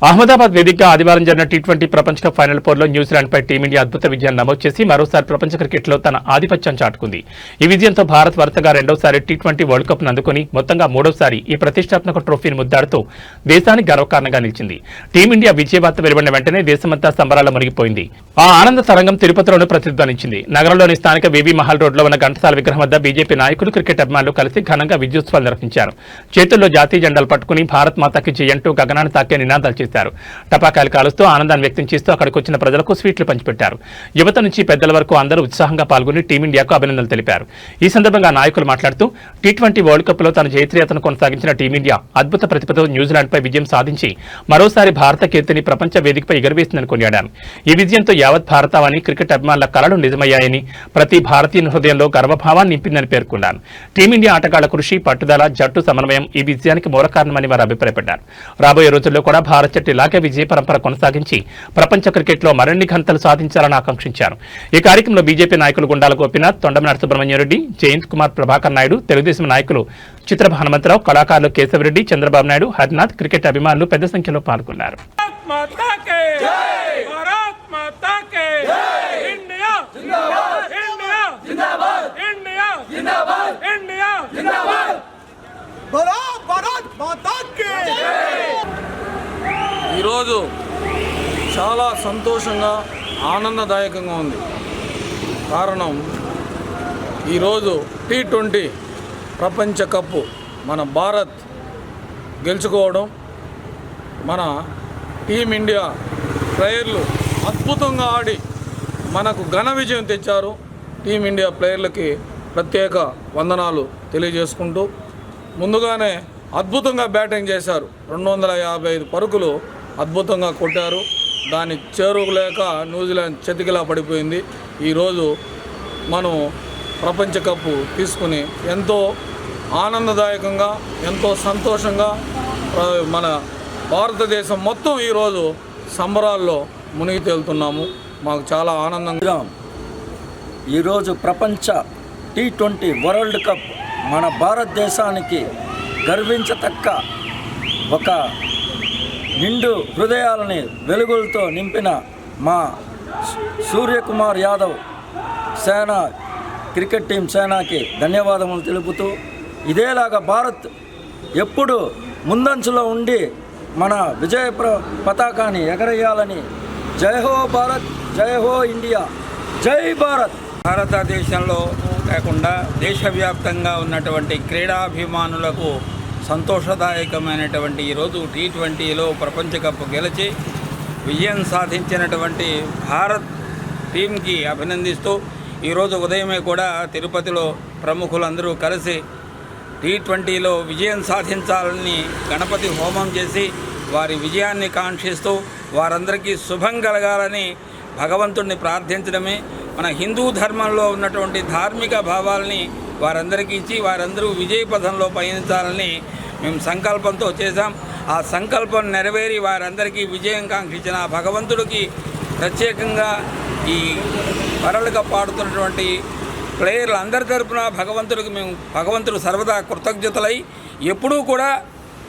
అహ్మదాబాద్ వేదికగా ఆదివారం జరిగిన టీ20 ప్రపంచ కప్ ఫైనల్ పోరులో న్యూజిలాండ్పై టీమిండియా అద్భుత విజయాన్ని నమోదు చేసి మరోసారి ప్రపంచ క్రికెట్లో తన ఆధిపత్యం చాటుకుంది. ఈ విజయంతో భారత్ వరుసగా రెండోసారి టీ20 వరల్డ్ కప్ అందుకుని మొత్తంగా మూడోసారి ఈ ప్రతిష్టాత్మక ట్రోఫీని ముద్దాడుతూ దేశానికి గర్వకారణంగా నిలిచింది. టీమిండియా విజయవార్త వెలువడిన వెంటనే దేశమంతా సంబరాల్లో మునిగిపోయింది. ఆ ఆనంద తరంగం తిరుపతిలోనూ ప్రతిధ్వనించింది. నగరంలోని స్థానిక వివి మహల్ రోడ్లో ఉన్న ఘంటసాల విగ్రహం వద్ద బీజేపీ నాయకులు, క్రికెట్ అభిమానులు కలిసి ఘనంగా విజయోత్సవాలు నిర్వహించారు. చేతుల్లో జాతీయ జెండాలు పట్టుకుని భారత్ మాతాకి జై అంటూ గగనాన్ని తాకే నినాదాలు చేశారు. టపాకాయలు కాలుస్తూ ఆనందాన్ని వ్యక్తం చేస్తూ అక్కడికి వచ్చిన ప్రజలకు స్వీట్లు పంచిపెట్టారు. యువత నుంచి పెద్దల వరకు అందరూ ఉత్సాహంగా పాల్గొని టీమిండియాకు అభినందనలు తెలిపారు. ఈ సందర్భంగా నాయకులు మాట్లాడుతూ టీ20 వరల్డ్ కప్ లో తన జయత్రయాత్రను కొనసాగించిన టీమిండియా అద్భుత ప్రతిభతో న్యూజిలాండ్పై విజయం సాధించి మరోసారి భారత కీర్తిని ప్రపంచ వేదికపై ఎగురవేసిందని కొనియాడారు. ఈ విజయంతో యావత్ భారతావని క్రికెట్ అభిమానుల కలలు నిజమయ్యాయని, ప్రతి భారతీయుని హృదయంలో గర్వభావాన్ని నింపిందని పేర్కొన్నారు. టీమిండియా ఆటగాళ్ల కృషి, పట్టుదల, జట్టు సమన్వయం ఈ విజయానికి మూల కారణమని వారు అభిప్రాయపడ్డారు. రాబోయే రోజుల్లో కూడా భారత్ జట్టు ఇలాగే విజయ పరంపర కొనసాగించి ప్రపంచ క్రికెట్లో మరిన్ని ఘనతలు సాధించాలని ఆకాంక్షించారు. ఈ కార్యక్రమంలో బీజేపీ నాయకులు గుండాల గోపీనాథ్, తొండమనాటి సుబ్రహ్మణ్యరెడ్డి, జయంత్ కుమార్, ప్రభాకర్ నాయుడు, తెలుగుదేశం నాయకులు చిత్రభ హనుమంతరావు, కళాకారులు కేశవరెడ్డి, చంద్రబాబు నాయుడు, హరినాథ్, క్రికెట్ అభిమానులు పెద్ద సంఖ్యలో పాల్గొన్నారు. ఈరోజు చాలా సంతోషంగా, ఆనందదాయకంగా ఉంది. కారణం ఈరోజు టీ20 ప్రపంచ కప్పు మన భారత్ గెలుచుకోవడం, మన టీమిండియా ప్లేయర్లు అద్భుతంగా ఆడి మనకు ఘన విజయం తెచ్చారు. టీమిండియా ప్లేయర్లకి ప్రత్యేక వందనాలు తెలియజేసుకుంటూ, ముందుగానే అద్భుతంగా బ్యాటింగ్ చేశారు. 255 పరుగులు అద్భుతంగా కొట్టారు. దాన్ని చేరువలేక న్యూజిలాండ్ చతికిలా పడిపోయింది. ఈరోజు మనం ప్రపంచ కప్పు తీసుకుని ఎంతో ఆనందదాయకంగా, ఎంతో సంతోషంగా మన భారతదేశం మొత్తం ఈరోజు సంబరాల్లో మునిగి తేలుతున్నాము. మాకు చాలా ఆనందంగా. ఈరోజు ప్రపంచ టీ20 వరల్డ్ కప్ మన భారతదేశానికి గర్వించతక్క ఒక నిండు హృదయాలని వెలుగులతో నింపిన మా సూర్యకుమార్ యాదవ్ సేన క్రికెట్ టీం సేనాకి ధన్యవాదములు తెలుపుతూ, ఇదేలాగా భారత్ ఎప్పుడు ముందంచులో ఉండి మన విజయ పతాకాన్ని ఎగరేయాలని. జై హో భారత్, జై హో ఇండియా, జై భారత్. భారతదేశంలో కాకుండా దేశవ్యాప్తంగా ఉన్నటువంటి క్రీడాభిమానులకు సంతోషదాయకమైనటువంటి ఈరోజు టీ20లో ప్రపంచ కప్ గెలిచి విజయం సాధించినటువంటి భారత్ టీంకి అభినందిస్తూ, ఈరోజు ఉదయమే కూడా తిరుపతిలో ప్రముఖులందరూ కలిసి టీ20లో విజయం సాధించాలని గణపతి హోమం చేసి వారి విజయాన్ని కాంక్షిస్తూ వారందరికీ శుభం కలగాలని భగవంతుడిని ప్రార్థించడమే మన హిందూ ధర్మంలో ఉన్నటువంటి ధార్మిక భావాలని వారందరికీ ఇచ్చి వారందరూ విజయ పథంలో పయనించాలని మేము సంకల్పంతో చేశాం. ఆ సంకల్పం నెరవేరి వారందరికీ విజయం కాంక్షించిన భగవంతుడికి ప్రత్యేకంగా ఈ వరల్డ్ కప్ ఆడుతున్నటువంటి ప్లేయర్లు అందరి తరపున భగవంతుడికి మేము సర్వదా కృతజ్ఞతలై ఎప్పుడూ కూడా